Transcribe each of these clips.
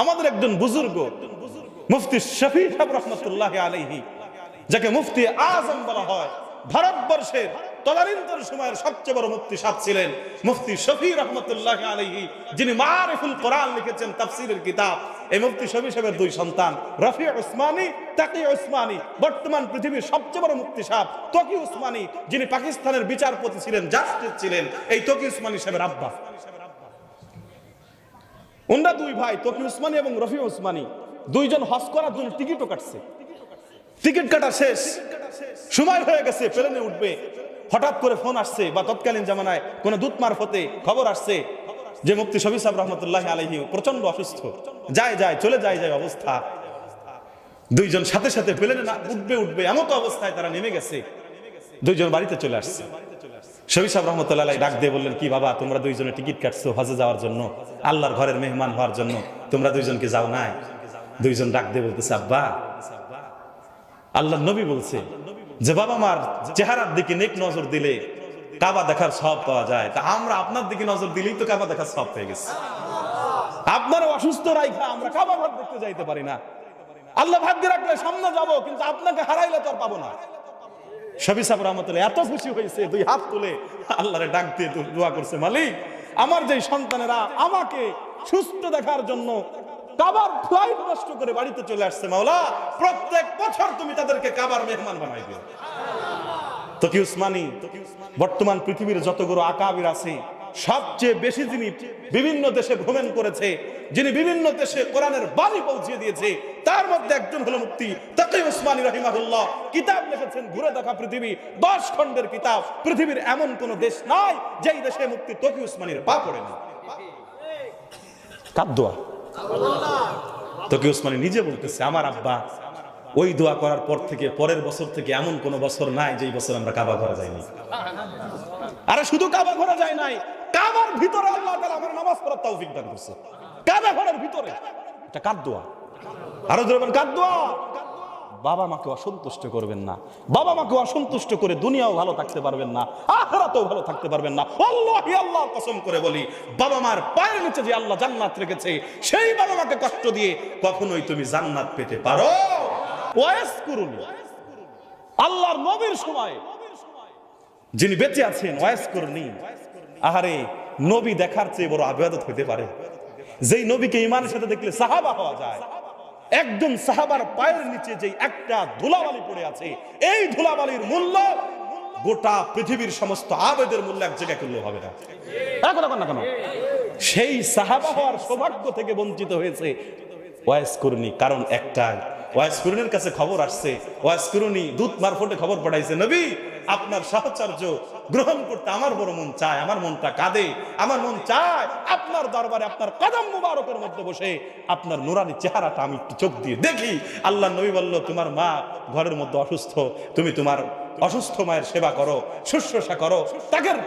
আমাদের একজন বুজুর্গ মুফতি শফি সাহেব রহমতুল্লাহি আলাইহি, যাকে মুফতি আজম বলা হয়, ভারতবর্ষের তদানীন্তন সময়ের সবচেয়ে বড় মুফতি সাহেব ছিলেন মুফতি শফি রহমতুল্লাহি আলাইহি, যিনি মারিফুল কোরআন লিখেছেন, তাফসীরের কিতাব। এই মুফতি শফি সাহেবের দুই সন্তান রফি উসমানী, তাকি উসমানী। বর্তমান পৃথিবীর সবচেয়ে বড় মুফতি সাহেব তকি উসমানী, যিনি পাকিস্তানের বিচারপতি ছিলেন, জাস্টিস ছিলেন, এই তকি উসমানী সাহেবের আব্বা। ওনারা দুই ভাই তকি উসমানী এবং রফি উসমানী দুইজন হজ করার জন্য টিকিটও কাটছে। টিকিট কাটা শেষ, সময় হয়ে গেছে, প্লেনে উঠবে। হঠাৎ করে ফোন আসছে, বা তৎকালীন জামানায় কোন দূত মারফতে খবর আসছে যে মুফতি শফি সাহেব রহমতুল্লাহি আলাইহি প্রচন্ড অসুস্থ, চলে যায় অবস্থা। দুইজন সাথে সাথে প্লেনে উঠবে এমন অবস্থায় তারা নেমে গেছে, দুইজন বাড়িতে চলে আসছে। শফি সাহেব রহমতুল্লাহি আলাইহি ডাক দিয়ে বললেন, কি বাবা, তোমরা দুইজনে টিকিট কাটছো হজে যাওয়ার জন্য, আল্লাহর ঘরের মেহমান হওয়ার জন্য, তোমরা দুইজনকে যাও নাই? দুইজন ডাক দিয়ে বলতেছে, আব্বা, আল্লাহর নবী বলছে যে বাবা মার চেহারার দিকে নেক নজর দিলে কাবা দেখার সওয়াব পাওয়া যায়, তা আমরা আপনার দিকে নজর দিলেই তো কাবা দেখার সওয়াব পেয়ে গেছে। আপনার অসুস্থ রাইখা আমরা কাবা ঘর দেখতে যাইতে পারি না, আল্লাহ ভাগ্যে রাখলে সামনে যাব, কিন্তু আপনাকে হারাইলে তো আর পাবো না। শফি সাহেব রহমতুল্লাহ এত খুশি হয়েছে, দুই হাত তুলে আল্লাহরে ডাক দিয়ে দোয়া করছে, মালিক, আমার যে সন্তানেরা আমাকে সুস্থ দেখার জন্য কাবার ফ্লাইট নষ্ট করে বাড়িতে চলে আসছে, মাওলা, প্রত্যেক বছর তুমি তাদেরকে কাবার মেহমান বানাই দিও। তকি উসমানী বর্তমান পৃথিবীর যতগুলো আকাবির আছে, সবচেয়ে বেশি যিনি বিভিন্ন দেশে ভ্রমণ করেছে, যিনি বিভিন্ন দেশে কোরআনের বাণী পৌঁছে দিয়েছে, তার মধ্যে একজন হলো মুফতি তাকি উসমানী রাহিমাহুল্লাহ। কিতাব লিখেছেন ঘুরে দেখা পৃথিবী, 10 খণ্ডের কিতাব। পৃথিবীর এমন কোন দেশ নাই যেই দেশে মুফতি তকি উসমানীর পা পড়েনি। কার দোয়া? তকি উসমানী নিজে বলতেছে, আমার আব্বা ওই দোয়া করার পর থেকে পরের বছর থেকে এমন কোন বছর নাই যেই বছর আমরা কাবা ঘরে যাইনি। আরে শুধু কাবা ঘরে যাই নাই, কাবার ভিতরে আল্লাহ তাআলা আমার নামাজ পড়ার তৌফিক দান করেছে। কাবা ঘরের ভিতরে। এটা কার দোয়া? আরো জোরে কার দোয়া? বাবা মাকে অসন্তুষ্ট করবেন না, বাবা মাকে অসন্তুষ্ট করে দুনিয়াও ভালো থাকতে পারবেন না, আখিরাতেও ভালো থাকতে পারবেন না। আল্লাহি আল্লাহর কসম করে বলি, বাবা মার পায়ের নিচে যে আল্লাহ জান্নাত রেখেছে, সেই বাবা মাকে কষ্ট দিয়ে কখনোই তুমি জান্নাত পেতে পারো? ওয়াসকুরুনি, আল্লাহর নবীর সময় যিনি বেঁচে আছেন, ওয়াসকুরুনি। আহারে, নবী দেখার চেয়ে বড় ইবাদত হতে পারে? যেই নবীকে ঈমানের সাথে দেখলে সাহাবা হওয়া যায়। একজন সাহাবার পায়ের নিচে যে একটা ধুলাবালি পড়ে আছে, এই ধুলাবালির মূল্য গোটা পৃথিবীর সমস্ত আবেদের মূল্য এক জায়গায় করলেও হবে না। কেন? সেই সাহাবা হওয়ার সৌভাগ্য থেকে বঞ্চিত হয়েছে ওয়াসকুরুনি, কারণ একটাই, ওয়াসকুরুনির কাছে খবর আসছে, ওয়াসকুরুনি দূত মারফতে খবর পাঠাইছে, নবী, আপনার সাহচর্য গ্রহণ করতে আমার বড় মন চায়, আমার মনটা কাঁদে, আমার মন চায় আপনার দরবারে আপনার কদম মুবারকের মধ্যে বসে আপনার নুরানি চেহারাটা আমি একটু চোখ দিয়ে দেখি। আল্লাহ নবী বলল, তোমার মা ঘরের মধ্যে অসুস্থ, তুমি তোমার অসুস্থ মায়ের সেবা করো, শুশ্রূষা করো,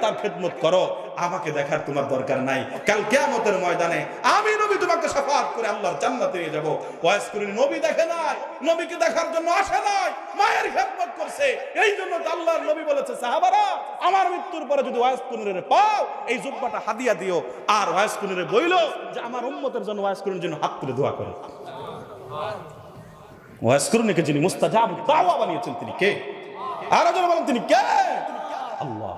তার খেদমত করো, আমাকে দেখার তোমার দরকার নাই। কাল কিয়ামতের ময়দানে আমি নবী তোমাকে শাফাআত করে আল্লাহর জান্নাতে নিয়ে যাব। ওয়াসকুরুনি নবী দেখে নাই, নবীকে দেখার জন্য আসে নাই, মায়ের খেদমত করছে। এই জন্য তো আল্লাহর নবী বলেছে, সাহাবারা, আমার মৃত্যুর পরে যদি ওয়াসকুরুনিরে পাও, এই জুব্বাটা হাদিয়া দিও। আর ওয়াসকুরুনিরে বইলো যে আমার উম্মতের জন্য ওয়াসকুরুনির জন্য হাত তুলে দোয়া করো। ওয়াসকুরুনিকে যিনি মুস্তাজাব দাওয়া বানিয়েছেন, তিনি কে? আর বলেন তিনি কে? আল্লাহ।